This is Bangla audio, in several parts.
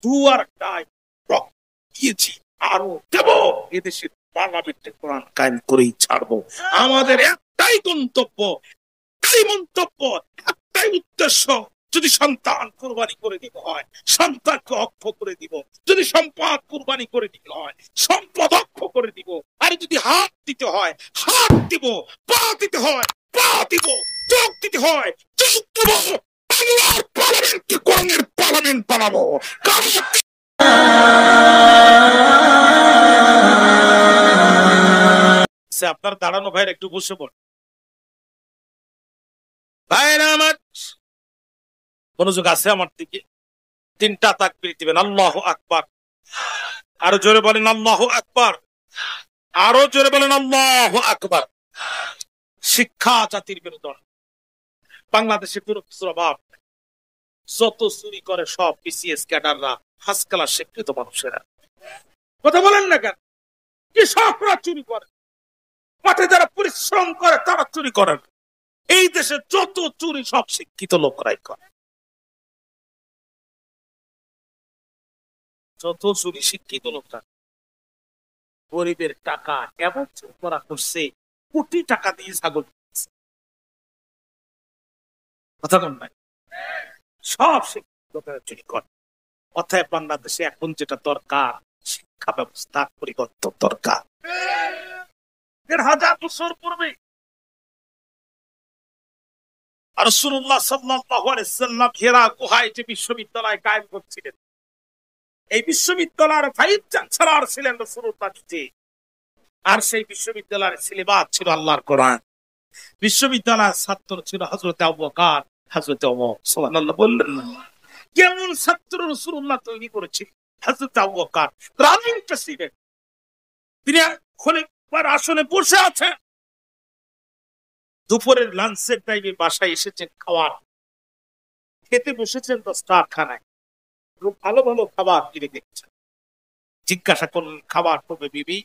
দুয়ার টাই দিয়েছি, আরো দেব। এদেশের পার্লামেন্টে কোরআন কায়েম করেই ছাড়বো। আমাদের একটাই গন্তব্য, একটাই মন্তব্য, একটাই উদ্দেশ্য। যদি সন্তান কুরবানি করে দিতে হয়, সন্তানকে অক্ষ করে দিব। যদি সম্পদ কুরবানি করে দিতে হয়, সম্পদ অক্ষ করে দিব। আর যদি হাত দিতে হয়, হাত দিব। পা দিতে হয়, পা দিব। চোখ দিতে হয়, চোখ দিব। বাংলার পার্লামেন্টকে কোরআনের পার্লামেন্ট বানাবো। আপনার দাঁড়ানো ভাইয়ের একটু বসে পড়। ভাইরা আমার, মনোযোগ আছে আমার দিকে। তিনটা তাকবীর দিবেন, আল্লাহু আকবার। আরো জোরে বলেন আল্লাহু আকবার। আরো জোরে বলেন আল্লাহু আকবার। শিক্ষা জাতির বিনোদন। বাংলাদেশে পুরো প্রভাব, যত চুরি করে সব বিসিএস ক্যাডাররা, ফার্স্ট ক্লাস শিক্ষিত মানুষেরা। কথা বলেন না কেন? কৃষকরা চুরি করে, মাঠে যারা পরিশ্রম করে তারা চুরি করেন। এই দেশে যত চুরি সব শিক্ষিত লোকরাই করে। যত চুরি শিক্ষিত লোকরা। গরিবের টাকা এমন চুরি করা করছে, কোটি টাকা দিয়ে ছাগল কিনছে। কথা বল নাই? সব শিক্ষিত লোকেরা চুরি করে। অতএব বাংলাদেশে এখন যেটা দরকার, শিক্ষা ব্যবস্থা পরিবর্তন দরকার। ১,৫০০ বছর পূর্বে রাসূলুল্লাহ সাল্লাল্লাহু আলাইহি ওয়াসাল্লাম হিরা গুহায় যে বিশ্ববিদ্যালয় কায়েম করছিলেন, এই বিশ্ববিদ্যালয়ের ভাইস চ্যান্সেলর ছিলেন রাসূলুল্লাহ নিজে। আর সেই বিশ্ববিদ্যালয়ের সিলেবাস ছিল আল্লাহর কোরআন। বিশ্ববিদ্যালয়ের ছাত্র ছিল হযরত আবু বকর, হযরত ওমর। সুবহানাল্লাহ বললেন না? কেমন ছাত্র রাসূলুল্লাহ তৈরি করেছিলেন? হযরত আবু বকর রানিং প্রেসিডেন্ট, তিনি খলিফার আসনে বসে আছেন। দুপুরের লাঞ্চের টাইমে বাসায় এসেছেন, খাওয়ার খেতে বসেছেন 10টা খানায়। ভালো ভালো খাবার কিনে দেখছেন। জিজ্ঞাসা করলেন, খাবার কবে বিবি?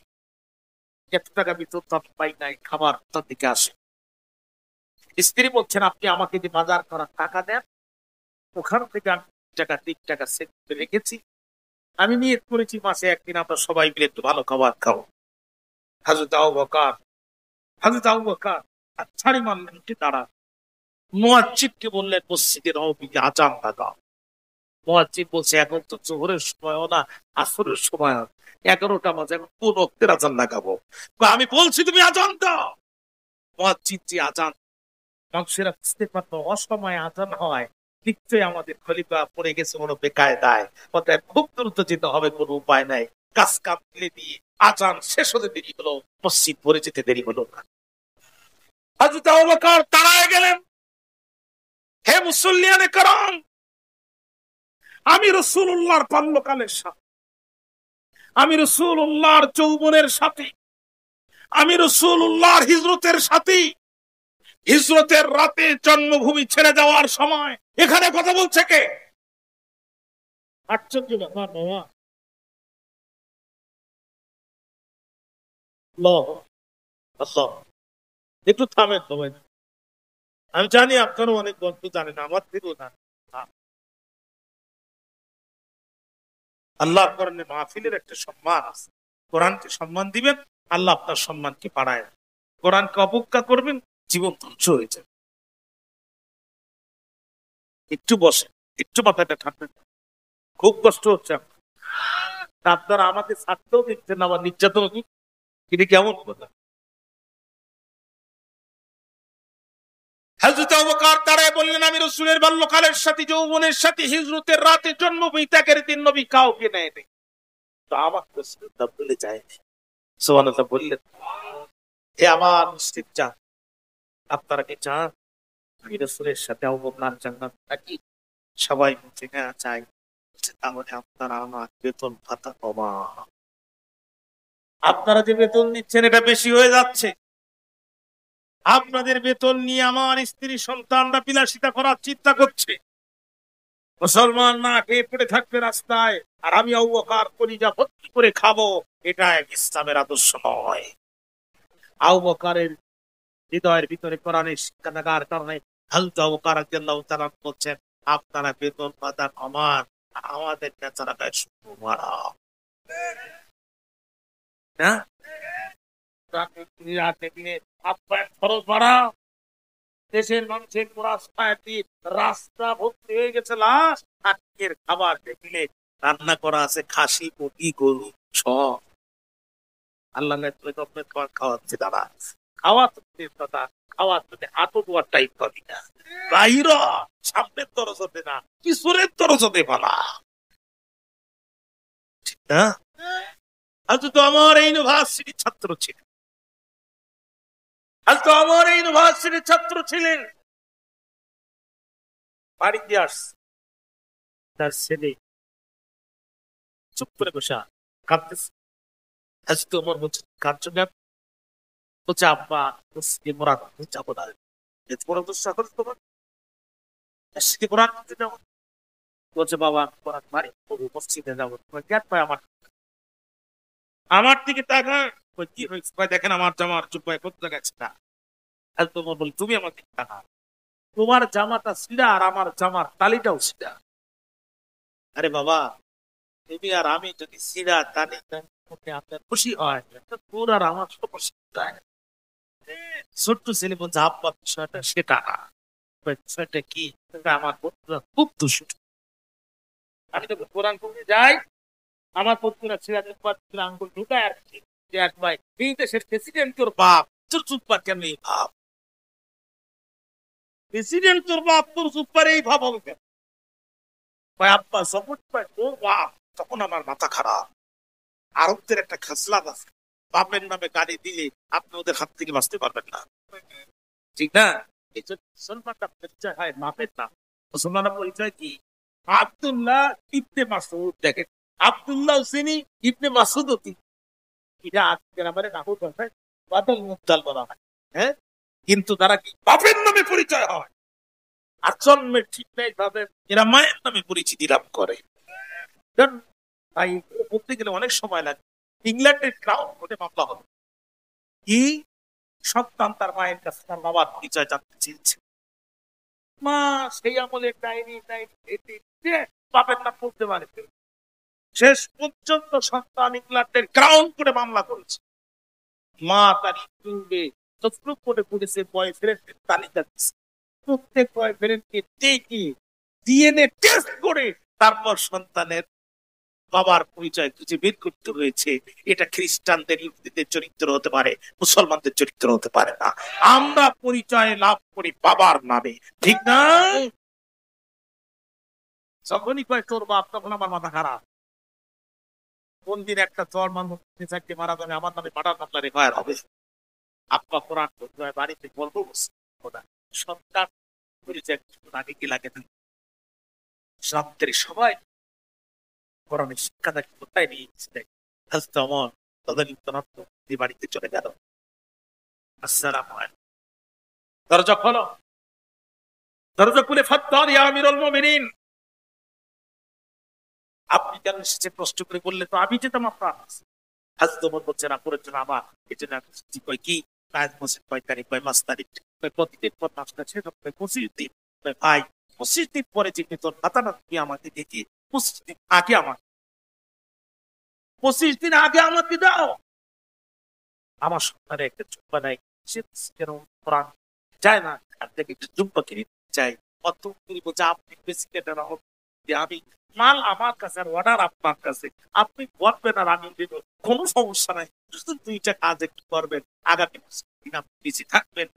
এত টাকা ভিতর পাই নাই, খাবার তার দিকে আসে। স্ত্রী বলছেন, আপনি আমাকে যে বাজার করার টাকা দেন, ওখান থেকে আমি 3 টাকা সেট করে রেখেছি। আমি নিয়ত করেছি মাসে একদিন আমরা সবাই মিলে একটু ভালো খাবার খাবো। হযরত আবু বকর ছাড়ি মানলেন, উঠে দাঁড়ান। মুয়াজ্জিনকে বললেন, মসজিদের আজান লাগাও। মুয়াজ্জিন বলছে, এখন তো জোহরের সময়ও না, আসরের সময়, 11টা বাজে, এখন কোন ওয়াক্তের আজান লাগাবো? আমি বলছি তুমি আজান দাও। মুয়াজ্জিন যে আজান, মানুষেরা বুঝতে পারতো অসময়ে আজান হয়, নিশ্চয়ই আমাদের খলিফা পড়ে গেছে কোনো বেকায়দায়, অতএব খুব দ্রুত যেতে হবে, কোনো উপায় নাই। কাজ কাম ফেলে দিয়ে আজান শেষ হতে দেরি হলো, মসজিদ ভরে যেতে দেরি হলো না। হযরত আবু বকর তাড়ায় গেলেন, হে মুসল্লিয়ানে কেরাম, আমি রাসূলুল্লাহর বাল্যকালের সাথী, আমি রাসূলুল্লাহর যৌবনের সাথী, আমি রাসূলুল্লাহর হিজরতের সাথী। হিজরতের রাতে জন্মভূমি ছেড়ে যাওয়ার সময় এখানে কথা বলছে কে? আশ্চর্য ব্যাপার বাবা। একটু থামেন সবাই। আমি জানি আপনারও অনেক বন্ধু জানেন, আমার থেকেও জানেন। আল্লাহ কোরআনের মাহফিলের একটা সম্মান আছে। কোরআনকে সম্মান দিবেন, আল্লাহ আপনার সম্মানকে বাড়ায়। কোরআনকে অবজ্ঞা করবেন, জীবন ধ্বংস হয়ে যাবে। একটু বসে, একটু মাথাটা ঠান্ডা। খুব কষ্ট হচ্ছে আপনারা আমাকে ছাড়তেও দিচ্ছেন না, আমার নির্যাতন। তিনি কেমন কথা? হযরত আবু বকর দাঁড়ায় বললেন, আমি রাসূলের বাল্যকালের সাথী, যৌবনের সাথী, হিজরতের রাতে জন্মভূমি ত্যাগের দিন নবী কাউকে নেয়নি, তো আমার রাসূলুল্লাহ বলে যায়নি। সুবহানাল্লাহ বললেন, হে আমার মুসলিম জান, আপনারা কি চান আমি রাসূলের সাথে আবু বকর জান্নাত থাকি? সবাই বলছে হ্যাঁ চাই। তাহলে আপনারা আমার বেতন ভাতা কমা। আপনারা যে বেতন নিচ্ছেন এটা বেশি হয়ে যাচ্ছে। আপনাদের বেতন নিয়ে আমার স্ত্রী সন্তানরা বিলাসিতা করার চিন্তা করছে। মুসলমান না খেয়ে পড়ে থাকবে রাস্তায়, আর আমি আবু বকর কলিজা ভর্তি করে খাবো, এটা ইসলামের আদর্শ নয়। আবু বকরের হৃদয়ের ভিতরে কোরআনের শিক্ষা থাকার কারণে হযরত আবু বকর রাদিয়াল্লাহু তাআলা বলছেন, আপনারা বেতন ভাতা কমান, আমাদের নেতারা গায়ে শুধু মারা না, খরচ বাড়া, দেশের মানুষের রাস্তা ভর্তি হয়ে গেছে লাশ, আজকের খাবার দেখলে রান্না করা আছে খাসি, মুরগি, গরু সব। আল্লাহ খাওয়াচ্ছে দাদা, খাওয়াতে দাদা, খাওয়াতে হাতও দোয়ার টাইপ পাবি না, বাইর সামনের তরজতে না পিছনের তরজতে পালা, ঠিক না? আজ তো আমার এই ইউনিভার্সিটির ছাত্র ছিলেন, আজ তো আমার এই ইউনিভার্সিটির ছাত্র ছিলেন, বাড়িতে আসছে, তার ছেলে চুপ করে বসা কাঁদতেছে। আজ তো আমার বলছে কাঁদছো কেন? বলছে আব্বা মোরা যাবো না, বড় তো সাহস তোমার, কোরআন যাবো। বলছে বাবা কোরআন বাড়ি মসজিদে যাবো, জ্ঞান পায় আমার, আমার দিকে তাকা, কি হয়েছে ভাই দেখেন আমার জামার চুপ ভাই কোথাও গেছে না। আর তোমার বলি তুমি আমার দিকে তাকা, তোমার জামাটা ছিঁড়া আর আমার জামার তালিটাও ছিঁড়া। আরে বাবা তুমি আর আমি যদি ছিঁড়া তালি আপনার খুশি হয়, তোর আর আমার সমস্যা। ছোট্ট ছেলে বলছে আব্বা বিষয়টা সেটা না, বিষয়টা কি আমার বন্ধুরা খুব দুষ্ট, আমি তো কোরআন পড়তে যাই, আমার বন্ধুরা ছেলে আঙ্গুল ঢুকায় আর ভাই এই দেশের প্রেসিডেন্ট তোর বাপ, তোর চুপ্পার কেন এই ভাব, প্রেসিডেন্ট তোর বাপ, তোর চুপ্পার এই ভাব হবে কেন? ভাই আব্বা সপোর্ট পায় তোর বাপ, তখন আমার মাথা খারাপ। আরবদের একটা খাসলাত আছে, বাপের নামে গাড়ি দিলে আপনি ওদের হাত থেকে বাঁচতে পারবেন না, ঠিক না? এই জন্য মুসলমানরা পরিচয় হয় বাপের নাম। মুসলমানরা পরিচয় কি? আব্দুল্লাহ ইবনে মাসউদ, দেখেন আব্দুল্লাহ হোসেনি ইবনে মাসউদ হতি, এটা আজকের আমাদের নাহুর ভাষায় বাদল মুদ্দাল বলা হয়, হ্যাঁ? কিন্তু তারা কি বাপের নামে পরিচয় হয়, আর জন্মের ঠিক নেই ভাবে এরা মায়ের নামে পরিচিতি লাভ করে। তাই বলতে গেলে অনেক সময় লাগে। ইংল্যান্ডের ক্রাউন কোর্টে মামলা হলো, কি সন্তান তার মায়ের কাছে তার বাবার পরিচয় জানতে চেয়েছে, মা সেই আমলের ডায়েরি বাপের নাম বলতে পারে, শেষ পর্যন্ত সন্তান ইংল্যান্ডের ক্রাউন কোর্টে মামলা করেছে, মা তার ইউটিউবে তসরুপ করে পড়েছে বয়ফ্রেন্ডের তালিকা দিচ্ছে, প্রত্যেক বয়ফ্রেন্ডকে দেখে ডিএনএ টেস্ট করে তারপর সন্তানের বাবার পরিচয় খুঁজে বের করতে হয়েছে। এটা খ্রিস্টানদের ইহুদিদের চরিত্র হতে পারে, মুসলমানদের চরিত্র হতে পারে না। আমরা পরিচয় লাভ করি বাবার নামে, ঠিক না? যখনই কয় তোর বাপ তখন আমার মাথা খারাপ। কোন দিন একটা চর মানুষ মারা যাবে আমার নামে পাঠার মামলা রেফায়ার হবে, আব্বা কোরআন বাড়িতে বলবো সন্তান পরিচয় আগে কি লাগে না, সবাই কোরআনের শিক্ষা তাকে কোথায় নিয়ে তাদের বাড়িতে চলে গেল। আসসালামু আলাইকুম, দরজা খোলো, দরজা খুলে ফাদ্দার ইয়া আমিরুল মুমিনিন, আপনি কেন এসেছে প্রশ্ন করে বললে তো আমি যেতাম আপনার কাছে। হযরত ওমর বলছে না করেছে না আমার এটা না কই কি মসজিদ 5 তারিখ 5 তারিখ প্রতিদিন পর 5টা ছেড়ে 25 দিন ভাই 25 দিন পরে যে তোর মাথা না তুমি আমাকে দেখি 25 দিন আগে আমার 25 দিন আগে আমাকে দাও, আমার সন্তানের একটা জুব্বা নাই, সে কোরআন যায় না, আর থেকে একটা জুব্বা কিনে চাই, অত বলছে আপনি প্রেসিডেন্ট আমি মাল আমার কাছে আর অর্ডার আপনার কাছে, আপনি বলবেন আর আমি দেব, কোনো সমস্যা নাই, শুধু 2টা কাজ একটু করবেন, আগামী বেঁচে থাকবেন,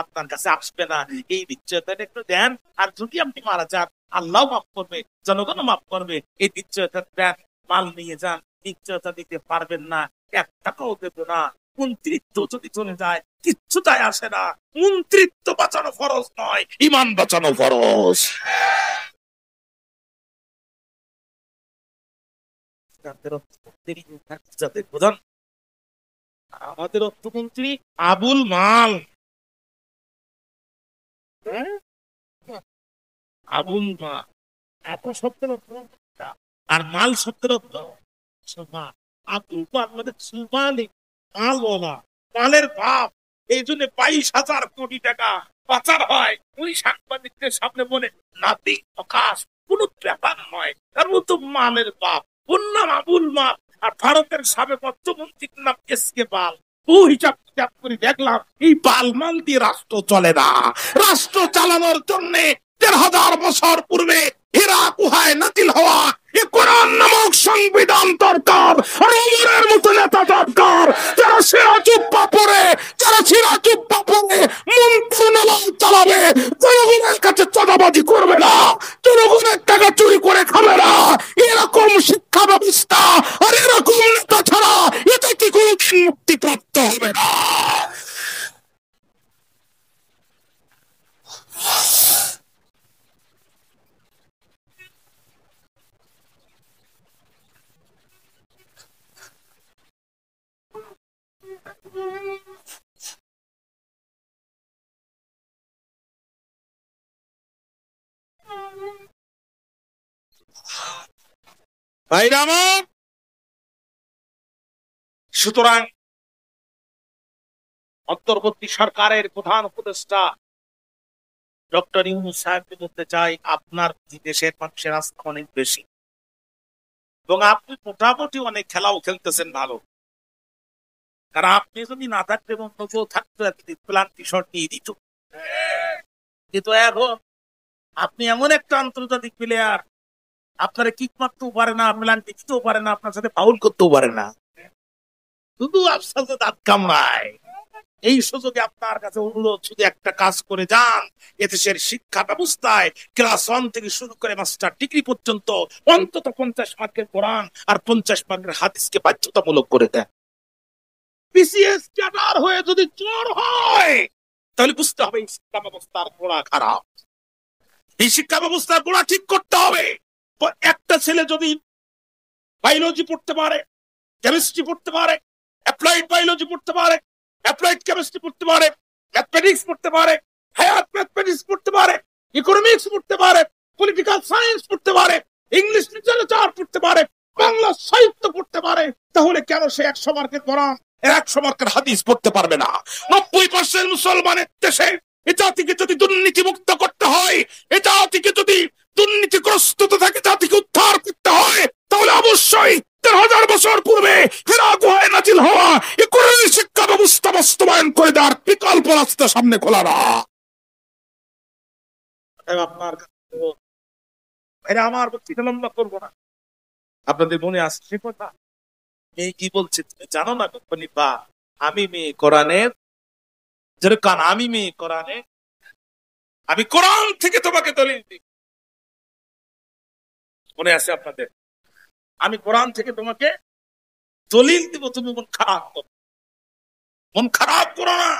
আপনার কাছে আসবে না, এই নিশ্চয়তা একটু দেন, আর যদি আপনি মারা যান আল্লাহ মাফ করবে, জনগণও মাফ করবে, এই নিশ্চয়তা দেন, মাল নিয়ে যান, নিশ্চয়তা দিতে পারবেন না 1 টাকাও দেব না, মন্ত্রিত্ব যদি চলে যায় কিচ্ছু যায় আসে না, মন্ত্রিত্ব বাঁচানো ফরজ নয়, ঈমান বাঁচানো ফরজ। প্রধান আমাদের অর্থমন্ত্রী আবুল মাল, আবুল মাল এত শব্দের অর্থ, আর মাল শব্দের অর্থ আবুল মাল মানে সুমালি মাল বলা, মালের ভাব, এই জন্য 22,000 কোটি টাকা পাচার হয়। ওই সাংবাদিকদের সামনে বলে নাতি আকাশ কোন ব্যাপার নয়। তার মতো মালের বাপ, ওর নাম আবুল মাল, আর ভারতের সাবেক অর্থমন্ত্রীর নাম এস কে পাল। ও হিসাব কিতাব করে দেখলাম এই বালমাল দিয়ে রাষ্ট্র চলে না। রাষ্ট্র চালানোর জন্য ১৩,০০০ বছর পূর্বে হীরা গুহায় নাজিল হওয়া এ কোরআন নামক সংবিধান দরকার। আর ওমরের মতো নেতা দরকার, যারা সেরা জুব্বা পরে, যারা সেরা জুব্বা পরে মন্ত্রণালয় চালাবে, জনগণের কাছে চাঁদাবাজি করবে না, জনগণের টাকা চুরি করে খাবে না। এরকম শিক্ষা ব্যবস্থা আর এরকম নেতা ছাড়া এটা কি কোনদিন মুক্তিপ্রাপ্ত হবে না। ভাইরা আমার, সুতরাং অন্তর্বর্তী সরকারের প্রধান উপদেষ্টা ডক্টর ইউনূস সাহেবকে বলতে চাই, আপনার দেশের মানুষের আস্থা অনেক বেশি এবং আপনি মোটামুটি অনেক খেলাও খেলতেছেন ভালো। কারণ আপনি যদি না থাকতেন, অন্য কেউ থাকতো প্লান্টি শট নিয়ে দিত। কিন্তু এখন আপনি এমন একটা আন্তর্জাতিক প্লেয়ার, আপনারা কিক মারতেও পারে না, প্লান্টি দিতেও পারে না, আপনার সাথে ফাউল করতেও পারে না, শুধু আপনার দাঁত কামড়ায়। এই সুযোগে আপনার কাছে অনুরোধ, শুধু একটা কাজ করে যান, এদেশের শিক্ষা ব্যবস্থায় ক্লাস 1 থেকে শুরু করে মাস্টার ডিগ্রি পর্যন্ত অন্তত 50 মার্কের কোরআন আর 50 মার্কের হাদিসকে বাধ্যতামূলক করে দেন। বিসিএস ক্যাডার হয়ে যদি চোর হয়, তাহলে বুঝতে হবে এই শিক্ষা ব্যবস্থার গোড়া খারাপ। এই শিক্ষা ব্যবস্থার গোড়া ঠিক করতে হবে। একটা ছেলে যদি বায়োলজি পড়তে পারে, কেমিস্ট্রি পড়তে পারে, অ্যাপ্লাইড বায়োলজি পড়তে পারে, অ্যাপ্লাইড কেমিস্ট্রি পড়তে পারে, ম্যাথমেটিক্স পড়তে পারে, হায়াত ম্যাথমেটিক্স পড়তে পারে, ইকোনমিক্স পড়তে পারে, পলিটিক্যাল সায়েন্স পড়তে পারে, ইংলিশ লিটারেচার পড়তে পারে, বাংলা সাহিত্য পড়তে পারে, তাহলে কেন সে 100 মার্কের কোরআন 100 মার্কের হাদিস পড়তে পারবে না? 90% মুসলমানের দেশে এ জাতিকে যদি দুর্নীতি মুক্ত করতে হয়, এ জাতিকে যদি দুর্নীতিগ্রস্ত থাকে জাতিকে উদ্ধার করতে হয়, তাহলে অবশ্যই ১৩,০০০ বছর পূর্বে হীরা গুহায় নাজিল হওয়া এই কোরআনের শিক্ষা ব্যবস্থা বাস্তবায়ন করে দেওয়ার বিকল্প রাস্তা সামনে খোলা না। আপনার আমার বক্তৃতা লম্বা করবো না, আপনাদের মনে আসছে কথা, মেয়ে কি বলছে জানো না? কোম্পানি বা আমি মেয়ে কোরআনের, যেরকম আমি মেয়ে কোরআনে, আমি কোরআন থেকে তোমাকে দলিল দিই। মনে আছে আপনাদের? আমি কোরআন থেকে তোমাকে দলিল দিব, তুমি মন খারাপ করো, মন খারাপ করো না,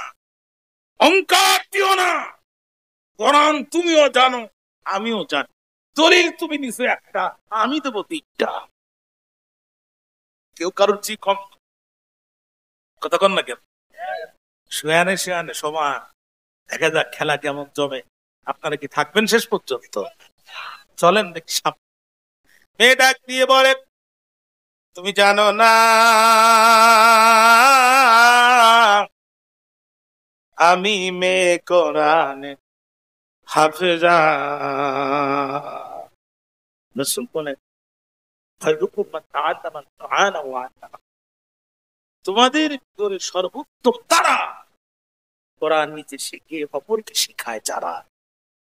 অহংকার দিও না। কোরআন তুমিও জানো, আমিও জানি, দলিল তুমি নিছো একটা, আমি দেবো 3টা। কেউ কারোর চেয়ে কম কথা কন না কেন? শুয়ানে শুয়ানে সমান। দেখা যাক খেলা কেমন জমে। আপনারা কি থাকবেন শেষ পর্যন্ত? চলেন দেখি। মেয়ে ডাক দিয়ে বলে, তুমি জানো না আমি মেয়ে কোরআনে হাফেজা। রাসূল বলেন, তোমাদের ভিতরে সর্বোত্তম তারা কোরআন নিজে শিখে অপরকে শিখায় যারা।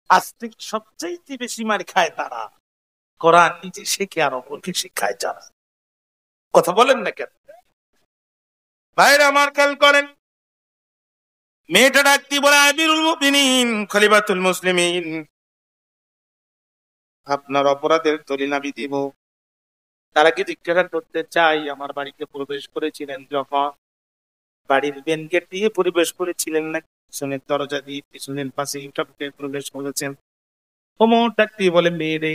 আজ থেকে সবচাইতে বেশি মার খায় তারা কোরআন নিজে শিখে আর অপরকে শিখায় যারা। কথা বলেন না কেন ভাইরা? আমার খেয়াল করেন, মেয়েটা ডাক দিয়ে বলে, আমিরুল মুমিনিন খলিফাতুল মুসলিমিন, আপনার অপরাধের দলিল আমি দিব। তারা কি জিজ্ঞাসা করতে চাই, আমার বাড়িতে প্রবেশ করেছিলেন যখন, বাড়ির মেন গেট দিয়ে প্রবেশ করেছিলেন না পিছনের দরজা দিয়ে, পিছনের পাশে প্রবেশ করেছেন? ওমর ডাক দিয়ে বলে, মেয়েরে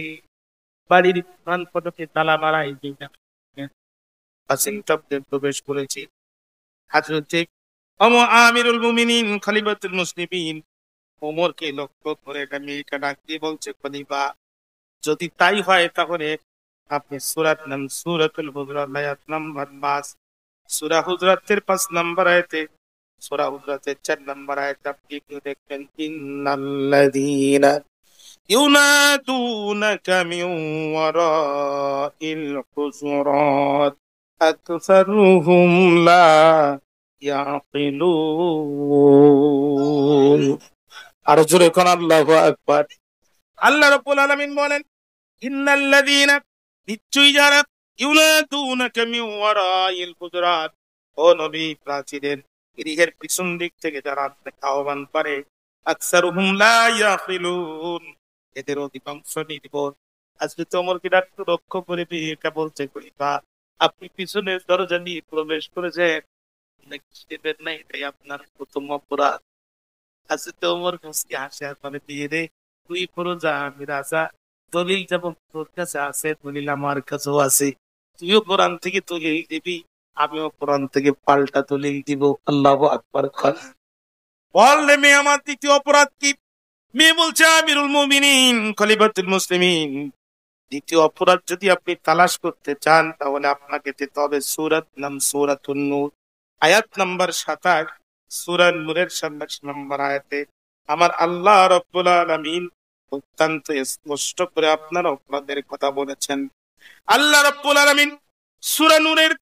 বাড়ির প্রাণ ফটকে তালা মারাই প্রবেশ করেছি। হযরত আমিরুল মুমিনিন খলিফাতুল মুসলিমিন ওমরকে লক্ষ্য করে একটা মেয়েটা ডাক দিয়ে বলছে, খলিফা যদি তাই হয় তাহলে আপনি সূরাতুল হুজুরাত আয়াত নাম্বার 5, সূরা হুজুরাতের 5 নম্বর আয়াতে, সূরা হুজুরাতের 4 নম্বর আয়াতে আপনি একটু দেখবেন, ইন্নাল্লাযীনা ইউনাদুনাকা মিন ওয়ারাইল হুজুরাত আকসারুহুম লা ইয়াকিলুন। আরো জোরে কোন আল্লাহু আকবার। আল্লাহ রাব্বুল আলামিন বলেন, ইন্নাল্লাযীনা, নিশ্চয়ই যারা, ইউনাদুনাকা মিন ওয়ারাইল হুজুরাত, ও নবী প্রাচীরের গৃহের পিছন দিক থেকে যারা আপনাকে আহ্বান করে, আকসারুহুম লা ইয়াকিলুন, এদের অধিকাংশ নির্বোধ। আজকে তো অমরকে ডাক্তার লক্ষ্য করে এটা বলছে কইবা, আপনি পিছনের দরজা দিয়ে প্রবেশ করেছেন নাকি সেবেন না, এটাই আপনার প্রথম অপরাধ। আজকে তো ওমর মুস্কি হাসে আর মানে দিয়ে রে, তুই পুরো যা আমি রাজা, দলিল যেমন তোর কাছে আছে দলিল আমার কাছেও আছে, তুইও কোরআন থেকে দলিল দিবি, আমিও কোরআন থেকে পাল্টা দলিল দিব। আল্লাহু আকবার। বললে মেয়ে আমার দ্বিতীয় অপরাধ কি? মেয়ে বলছে, আমিরুল মুমিনিন খলিফাতুল মুসলিমিন, দ্বিতীয় অপরাধ যদি আপনি তালাশ করতে চান তাহলে আপনাকে যেতে হবে সূরাত নাম সূরাতুন নূর, আয়াত নাম্বার 27। সূরা নূরের 27 নম্বর আয়াতে আমার আল্লাহ রাব্বুল আলামিন অত্যন্ত স্পষ্ট করে আপনার অপরাধের কথা বলেছেন। আল্লাহ রাব্বুল আলামিন সূরা নূরের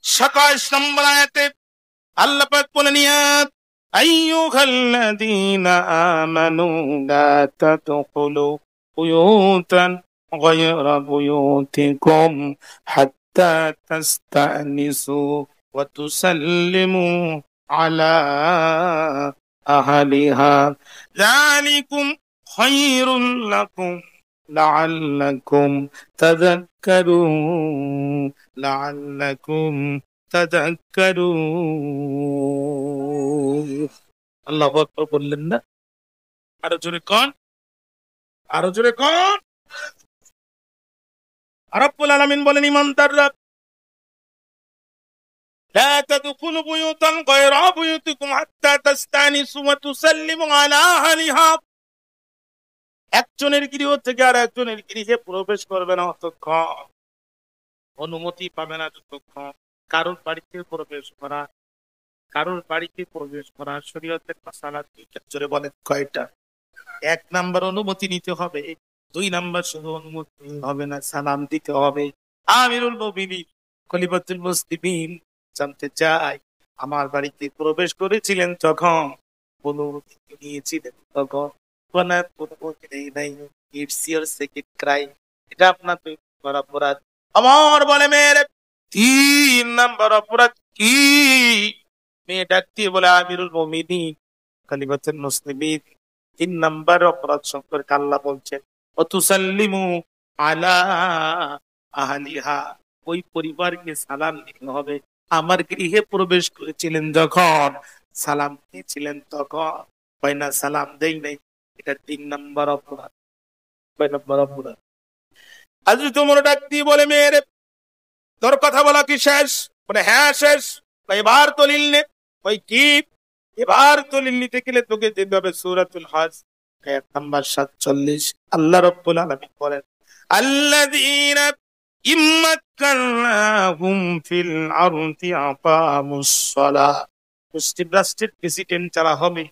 27 নম্বর আয়াতে আল্লাহ পাক বলেন, ইয়া আইয়ুহাল্লাযীনা আমানু লা তাদখুলু বুয়ুতান গায়রা বুয়ুতিকুম হাত্তা তাস্তানিসু ওয়া তুসাল্লিমু আলা আহলিহা যালিকুম খায়রুল লাকুম লাআল্লাকুম তাযাক্কারুন, লাআল্লাকুম তাযাক্কারুন। আল্লাহু আকবার বললেন না? আরো জোরে কোন, আরো জোরে কোন। রব্বুল আলামিন বলেন, ইমানদাররা, লা তাদখুলু বুয়ুতান গায়রা বুয়ুতিকুম হাত্তা তাস্তানিসু ওয়া তুসাল্লিমু আলা আহলিহা, একজনের গৃহ থেকে আর একজনের গৃহে প্রবেশ করবে না অতক্ষণ, অনুমতি পাবে না যতক্ষণ। কারোর বাড়িতে প্রবেশ করা, কারোর বাড়িতে প্রবেশ করা শরীয়তের মাসালা দুইটা। জোরে বলেন কয়টা? এক নাম্বার অনুমতি নিতে হবে, দুই নাম্বার শুধু অনুমতি হবে না, সালাম দিতে হবে। আমিরুল মুমিনিন খলিফাতুল মুসলিমিন জানতে চাই, আমার বাড়িতে প্রবেশ করেছিলেন তখন অনুমতি নিয়েছিলেন তখন? কোন অনুমতি নেই নাই, ইটস ইওর সেকেন্ড ক্রাইম, এটা আপনার করা অপরাধ। আমার বলে মেয়ের তিন নাম্বার অপরাধ কি? মেয়ে ডাক দিয়ে বলে, আমিরুল মুমিনিন খলিফাতুল মুসলিমিন, তিন নাম্বার অপরাধ সম্পর্কে আল্লাহ বলছেন, অতুসাল্লিমু আলা আহলিহা, ওই পরিবারকে সালাম দিতে হবে। আমার গৃহে প্রবেশ করেছিলেন যখন, সালাম দিয়েছিলেন তখন, হয় না সালাম দেই নাই, এটা তিন নাম্বার অপরাধ। কয় নাম্বার অপরাধ? আজ তোমার ডাক দিয়ে বলে, মেয়ের তোর কথা বলা কি শেষ? বলে হ্যাঁ শেষ। এবার দলিল নে। ওই কি? এবার দলিল নিতে গেলে তোকে যেতে হবে সূরাতুল হজ আয়াত নাম্বার 47। আল্লাহ রাব্বুল আলামিন বলেন, আল্লাযীনা ইম্মাক্কানাহুম ফিল আরদি আকামুস সালাহ, মুসলিম রাষ্ট্রের প্রেসিডেন্ট যারা হবে,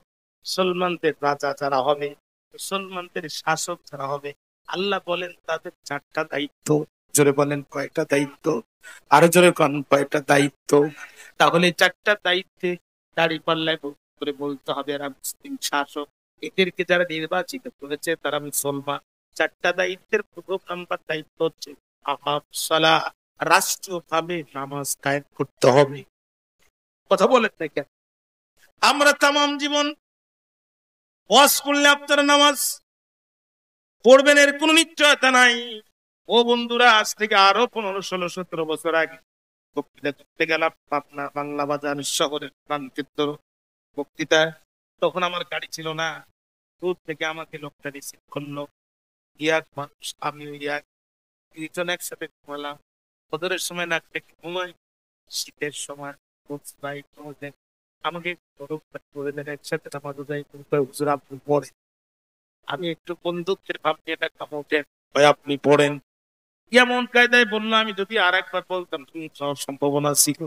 মুসলমানদের রাজা যারা হবে, মুসলমানদের শাসক যারা হবে, আল্লাহ বলেন তাদের চারটা দায়িত্ব। জোরে বলেন কয়টা দায়িত্ব? আরো জোরে কোন কয়টা দায়িত্ব? তাহলে চারটা দায়িত্বে দাড়ি পাল্লায় করে বলতে হবে এরা মুসলিম শাসক, এদেরকে যারা নির্বাচিত করেছে তারা মুসলমান। চারটা দায়িত্বের প্রথম নাম্বার দায়িত্ব হচ্ছে আকাম সালাহ, রাষ্ট্রীয়ভাবে নামাজ কায়েম করতে হবে। কথা বলেন না কেন? আমরা তাম জীবন ওয়াজ করলে আপনারা নামাজ পড়বেন এর কোন নিশ্চয়তা নাই। ও বন্ধুরা, আজ থেকে আরো 15, 16, 17 বছর আগে বক্তৃতা করতে গেলাম আপনার বাংলা বাজার শহরের প্রান্তিত্ব বক্তৃতা। তখন আমার গাড়ি ছিল না, দূর থেকে আমাকে লোকটা রিসিভ করলো, ইয়াক মানুষ, আমিও ইয়াক, দুইজন একসাথে ঘুমালাম। বদরের সময় না ঘুমাই, শীতের সময় আমাকে একসাথে নামাজ হুজুর আপনি পড়েন। আমি একটু বন্ধুত্বের ভাব নিয়ে একটা কামড় আপনি পড়েন, এমন কায়দায় বললো, আমি যদি আর একবার বলতাম তুমি সম্ভাবনা ছিল,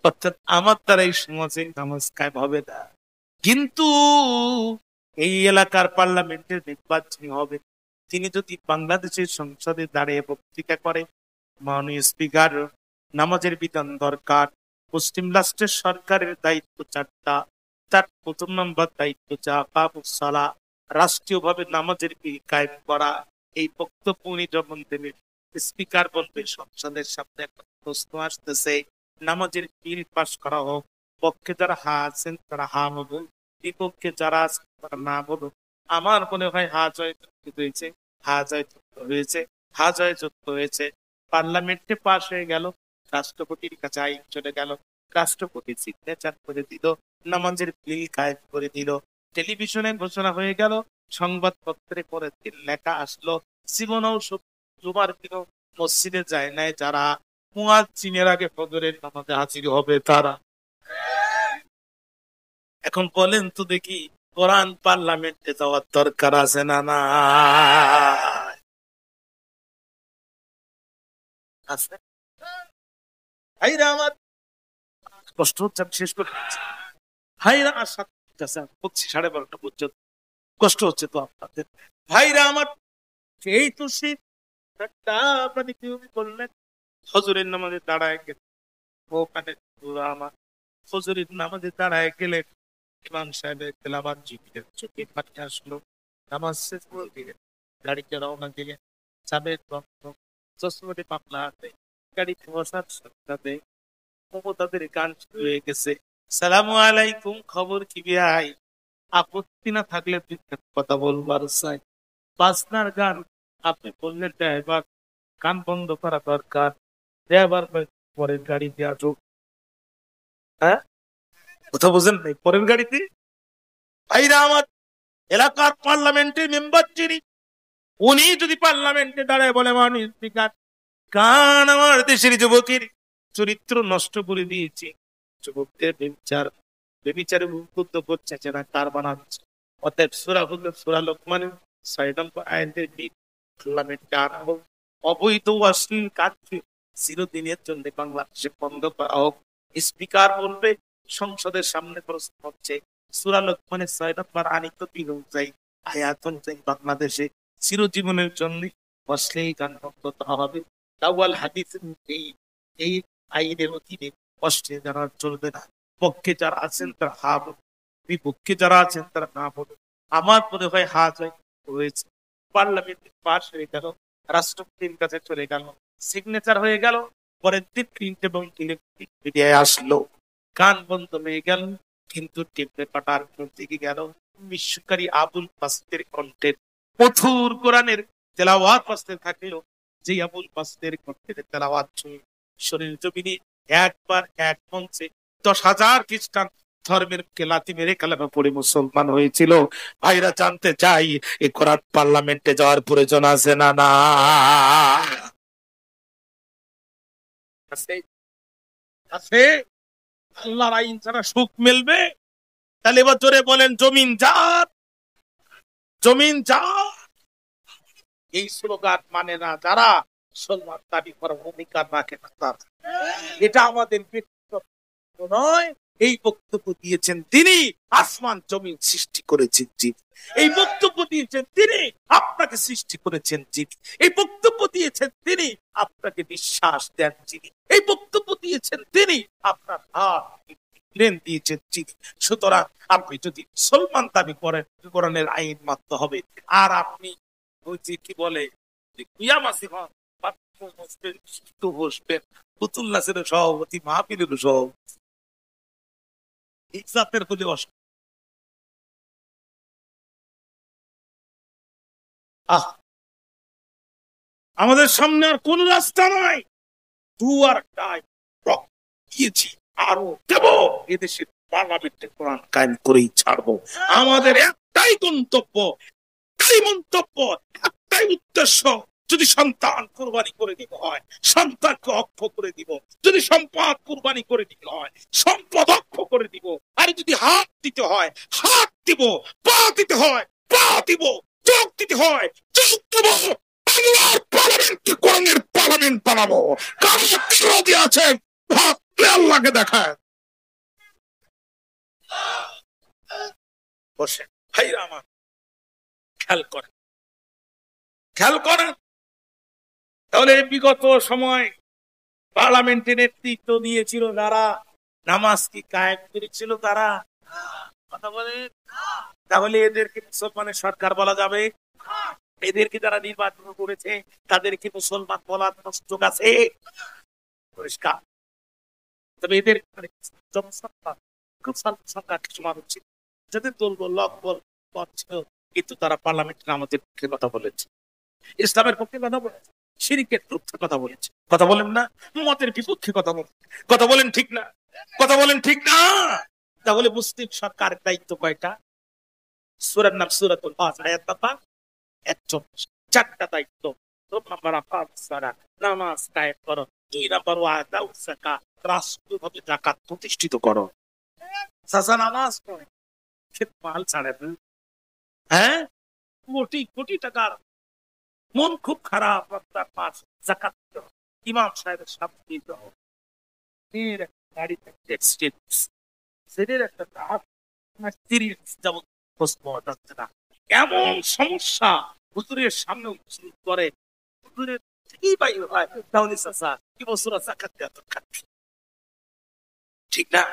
অর্থাৎ আমার দ্বারা এই সমাজে নামাজ কায়েম হবে না। কিন্তু এই এলাকার পার্লামেন্টের নির্বাচন হবে, তিনি যদি বাংলাদেশের সংসদে দাঁড়িয়ে বক্তৃতা করে, মাননীয় স্পিকার, নামাজের বিধান দরকার, মুসলিম রাষ্ট্রের সরকারের দায়িত্ব চারটা, তার প্রথম নম্বর দায়িত্ব সালা, রাষ্ট্রীয়ভাবে নামাজের বিল কায়েম করা। এই বক্তব্য উনি যখন দেবেন, স্পিকার বলবে সংসদের সামনে একটা প্রশ্ন আসতেছে, নামাজের বিল পাস করা হোক, পক্ষে যারা হা আছেন তারা হা বলুন, বিপক্ষে যারা আছেন তারা না বলুন। আমার মনে হয় হা জয় হয়েছে, হা জয় হয়েছে, হা জয় যুক্ত হয়েছে। পার্লামেন্টে পাশ হয়ে গেল, রাষ্ট্রপতির কাছে আইন চলে গেল, রাষ্ট্রপতি সিগনেচার করে দিল, নামাজের বিল কায়েম করে দিল, টেলিভিশনে ঘোষণা হয়ে গেল, সংবাদপত্রে পরের দিন লেখা আসলো, জীবনেও জুমার দিনও মসজিদে যায় নাই যারা, মুয়াজ্জিনের আগে ফজরের নামাজে হাজির হবে তারা। এখন বলেন তো দেখি, কোরআন পার্লামেন্টে যাওয়ার দরকার আছে না? না আছে? ভাইরা আমার, কষ্ট হচ্ছে, আমি শেষ করে দিচ্ছি। ভাইরা আমার সাথে বলছি 12:30 পর্যন্ত, কষ্ট হচ্ছে তো আপনাদের। ভাইরা আমার, এই তো শীত করলেন, ফজরের নামাজে দাঁড়ায় গেলেন, ওখানে আমার ফজরের নামাজে দাঁড়ায় গেলেন, ইমাম সাহেবের তেলাওয়াত জিকিরের চোখে পানি আসলো, নামাজ শেষ করে দিলেন, গাড়িতে রওনা দিলেন, সাবেক বন্ধ, চশমাটি পাতলা হাতে, গাড়িতে বসার সাথে তাদের গান শুরু হয়ে গেছে, সালামু আলাইকুম, খবর কি ভাই? আপত্তি না থাকলে কথা বলবার চাই, বাজনার গান। আপনি বললেন ড্রাইভার গান বন্ধ করা দরকার, ড্রাইভার পরের গাড়িতে আসুক। হ্যাঁ, কথা বোঝেন নাই? পরের গাড়িতে। ভাইরা আমার, এলাকার পার্লামেন্টের মেম্বার যিনি, উনি যদি পার্লামেন্টে দাঁড়ায় বলে, মাননীয় স্পিকার, গান আমার দেশের যুবকের চরিত্র নষ্ট করে দিয়েছে, যুবকদের বেবিচারে উদ্বুদ্ধ করছে, যারা কার বানাচ্ছে, অতএব সূরা হলো সূরা লোকমান 6 নম্বর আয়াতের পার্লামেন্টে আনা হোক, অবৈধ অশ্লীল কাজ চিরদিনের জন্য বাংলাদেশে বন্ধ করা হোক। স্পিকার বলবে, সংসদের সামনে প্রশ্ন হচ্ছে, সূরা লোকমানের 6 নম্বর আনিত 3 অনুযায়ী, আয়াত অনুযায়ী বাংলাদেশে চিরজীবনের জন্য অশ্লীল গান বন্ধ করা হবে। দাওয়াল হাদিস এই আইনের অধীনে অশ্লীল গান চলবে না। পক্ষে যারা আছেন তারা হা বলুন, বিপক্ষে যারা আছেন তারা না বলুন। আমার মনে হয় হা জয় হয়েছে, পার্লামেন্টে পাশ হয়ে গেল, রাষ্ট্রপতির কাছে চলে গেল, সিগনেচার হয়ে গেল, পরের দিন প্রিন্ট এবং ইলেকট্রিক মিডিয়ায় আসলো, গান বন্ধ হয়ে গেল, কিন্তু টেপ রেকর্ডার দিকে গেল, বিশ্বকারী আবুল বাসিতের কণ্ঠের মধুর কোরআনের তেলাওয়াত বাজতে থাকলো। যে আবুল বাসিতের কণ্ঠের তেলাওয়াত শুনে শরীর জমিনে একবার এক মঞ্চে 10,000 খ্রিস্টান ধর্মের লাথি মেরে কালেমা পড়ে মুসলমান হয়েছিল। ভাইরা জানতে চাই, এই কোরআন পার্লামেন্টে যাওয়ার প্রয়োজন আছে না? না আছে? আল্লাহর আইন ছাড়া সুখ মিলবে? তাহলে এবার জোরে বলেন, জমিন যার, জমিন যার। এই স্লোগান মানে না যারা, মুসলমান দাবি করার অধিকার রাখে না তারা। এটা আমাদের ব্যক্তিগত নয়, এই বক্তব্য দিয়েছেন তিনি, আসমান জমিন সৃষ্টি করেছেন যিনি, এই বক্তব্য দিয়েছেন তিনি, আপনাকে সৃষ্টি করেছেন যিনি, এই বক্তব্য দিয়েছেন তিনি, আপনাকে বিশ্বাস দেন যিনি, এই বক্তব্য দিয়েছেন তিনি, আপনার হাত প্লেন দিয়েছেন যিনি। সুতরাং আপনি যদি মুসলমান দাবি করেন, কোরআনের আইন মানতে হবে। আর আপনি ওই যে কি বলে, বসবেন, পুতুল নাচের সভাপতি, মাহফিলের সভাপতি, ইজ্জাতের হলে আমাদের সামনে আর কোন রাস্তা নাই, দিয়েছি আরো দেব, এদেশের পার্লামেন্টে কোরআন কায়েম করেই ছাড়বো। আমাদের একটাই গন্তব্য, একটাই মন্তব্য, একটাই উদ্দেশ্য, যদি সন্তান কুরবানি করে দিতে হয়, সন্তানকে অক্ষ করে দিব, যদি সম্পদ কুরবানি করে দিতে হয়, সম্পদ অক্ষ করে দিব, আর যদি হাত দিতে হয় হাত দিব, পা দিতে হয় পা দিব, চোখ দিতে হয় চোখ দিব। আল্লাহর পার্লামেন্টে কোরআনের পার্লামেন্ট বানাবো। কারণ আছে, আল্লাহকে দেখায়। বসে ভাইরা আমার, খেয়াল করেন, খেয়াল করেন। তাহলে বিগত সময় পার্লামেন্টে নেতৃত্ব দিয়েছিল যারা, নামাজ কি কায়েম করেছিল তারা? কথা বলে। তাহলে এদেরকে মুসলমানের সরকার বলা যাবে? এদেরকে যারা নির্বাচন করেছে তাদেরকে মুসলমান বলার সুযোগ আছে? পরিষ্কার। তবে এদের সরকার কিছু মানুষ ছিল যাদের দল ছিল, কিন্তু তারা পার্লামেন্টে আমাদের পক্ষে কথা বলেছে, ইসলামের পক্ষে কথা বলেছে, শিরকের পক্ষে কথা বলেছে। কথা বলেন না? মতের বিপক্ষে কথা বলেন। কথা বলেন ঠিক না? কথা বলেন ঠিক না? তাহলে মুসলিম সরকারের দায়িত্ব কয়টা? সূরার নাম সূরাতুল ফাজ, আয়াত নাম্বার 41। চারটা দায়িত্ব। নাম্বার নামাজ কায়েম করো, 2 নাম্বার ওয়াদাউ যাকাত, রাষ্ট্রীয়ভাবে যাকাত প্রতিষ্ঠিত করো। চাচা নামাজ পড়ে, সে মাল ছাড়ে না। হ্যাঁ, কোটি কোটি টাকার, মন খুব খারাপ, আপনার পাঁচ যাকাত দাও। ইমাম সাহেবের সামনে দিতে হবে, গাড়িতে অ্যাক্সিডেন্ট, সেটার একটা দাঁত যেমন খোঁজ পাওয়া যাচ্ছে না। এমন সমস্যা হুজুরের সামনে করে, হুজুরের থেকেই বাইর হয়, তাহলে চাচা কি বছর যাকাত দেওয়া দরকার, ঠিক না?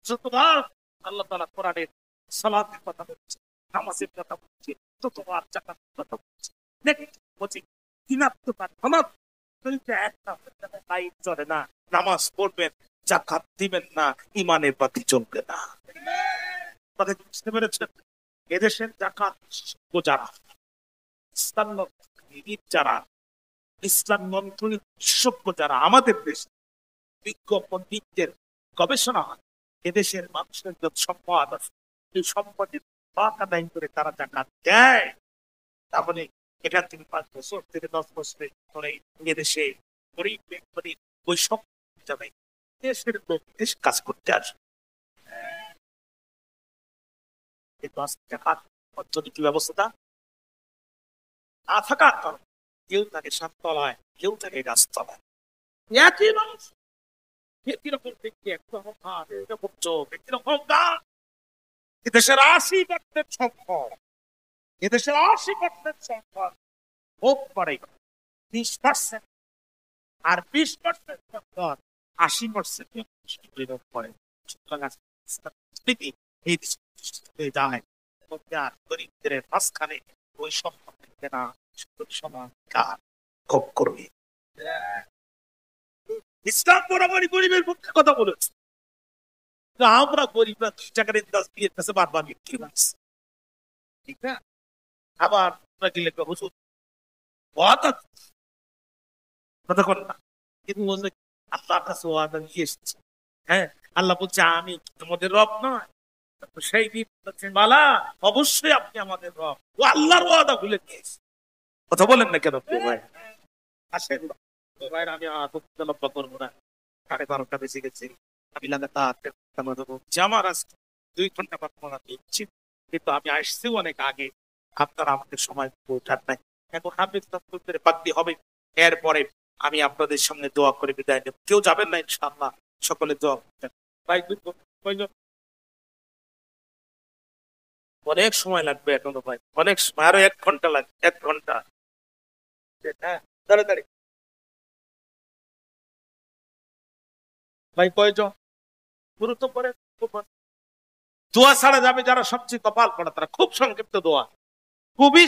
যতবার আল্লাহ তাআলা কোরআনের সালাতের কথা বলছে, নামাজের কথা বলছে, ততবার যাকাতের কথা বলছে। দেখেন বলছি দিনাত্মকার আমার একটা লাইট চলে না, নামাজ পড়বেন, যাকাত দিবেন না, ইমানের বাতি চলবে না। বুঝতে পেরেছেন? এদেশের যাকাত যারা ইসলাম যারা ইসলাম মন্ত্রণের বিশেষজ্ঞ যারা আমাদের দেশে বিজ্ঞ পণ্ডিতদের গবেষণা হয়, এদেশের মানুষের যে সম্পদ আছে, এই সম্পদের হক আদায় করে তারা যাকাত দেয়, তাহলে এখান থেকে 5 বছর থেকে 10 বছরের ধরে এদেশে গরিব ব্যক্তি বৈষম্য যাবে, দেশের লোক দেশ কাজ করতে আসবে। কিন্তু যাকাত অর্থনীতি ব্যবস্থাটা না থাকার কারণে কেউ থাকে সাততলায়, কেউ থাকে গাছতলায়, একই মানুষ, একই রকম ব্যক্তি, একরকম হাত, একরকম চোখ, একই রকম দাঁত। এদেশের 80% সম্পদ, এদেশের 80% সম্পদ ভোগ করে 20%, আর 20% সম্পদ 80% বিনিয়োগ করে। সুতরাং এই দেশ প্রতিষ্ঠিত হয়ে যায়, আর গরিবদের মাঝখানে ওই সম্পদ থাকবে না, সমাজকার ভোগ করবে। ইসলাম বরাবরই গরিবের পক্ষে কথা বলেছে। আমরা গরিবরা 2 টাকার ইন্দাজ দিয়ে কাছে বারবার বিক্রি করছি, ঠিক না? আবার আমরা কি লিখবো হুজুর ওয়াদা, কতক্ষণ না, কিন্তু বলছে আপনার কাছে ওয়াদা নিয়ে এসেছে। হ্যাঁ, আল্লাহ বলছে আমি তোমাদের রব নয়? সেই দিন বলছেন বালা, অবশ্যই আপনি আমাদের রব। ও আল্লাহর ওয়াদা ভুলে গিয়েছে। কথা বলেন না কেন ভাই? আসেন ভাই, আমি লক্ষ্য করবো না, 12:30 বেজে গেছে, আমি লাগাতার আমার আজকে 2 ঘন্টা পাঠানো দিচ্ছি, কিন্তু আমি আসছি অনেক আগে, আপনারা আমাদের সময় ওঠার নাই। এখন হাফিজ পাকড়ি হবে, এরপরে আমি আপনাদের সামনে দোয়া করে বিদায় নেব। কেউ যাবেন না ইনশাআল্লাহ, সকলে দোয়া করতেন। ভাই অনেক সময় লাগবে এখনো ভাই, অনেক সময়, আরো 1 ঘন্টা লাগবে, 1 ঘন্টা। হ্যাঁ, তাড়াতাড়ি ভাই, কয়জন গুরুত্ব করে দোয়া ছাড়া যাবে যারা সবচেয়ে কপাল পড়া, তারা খুব সংক্ষিপ্ত দোয়া, খুবই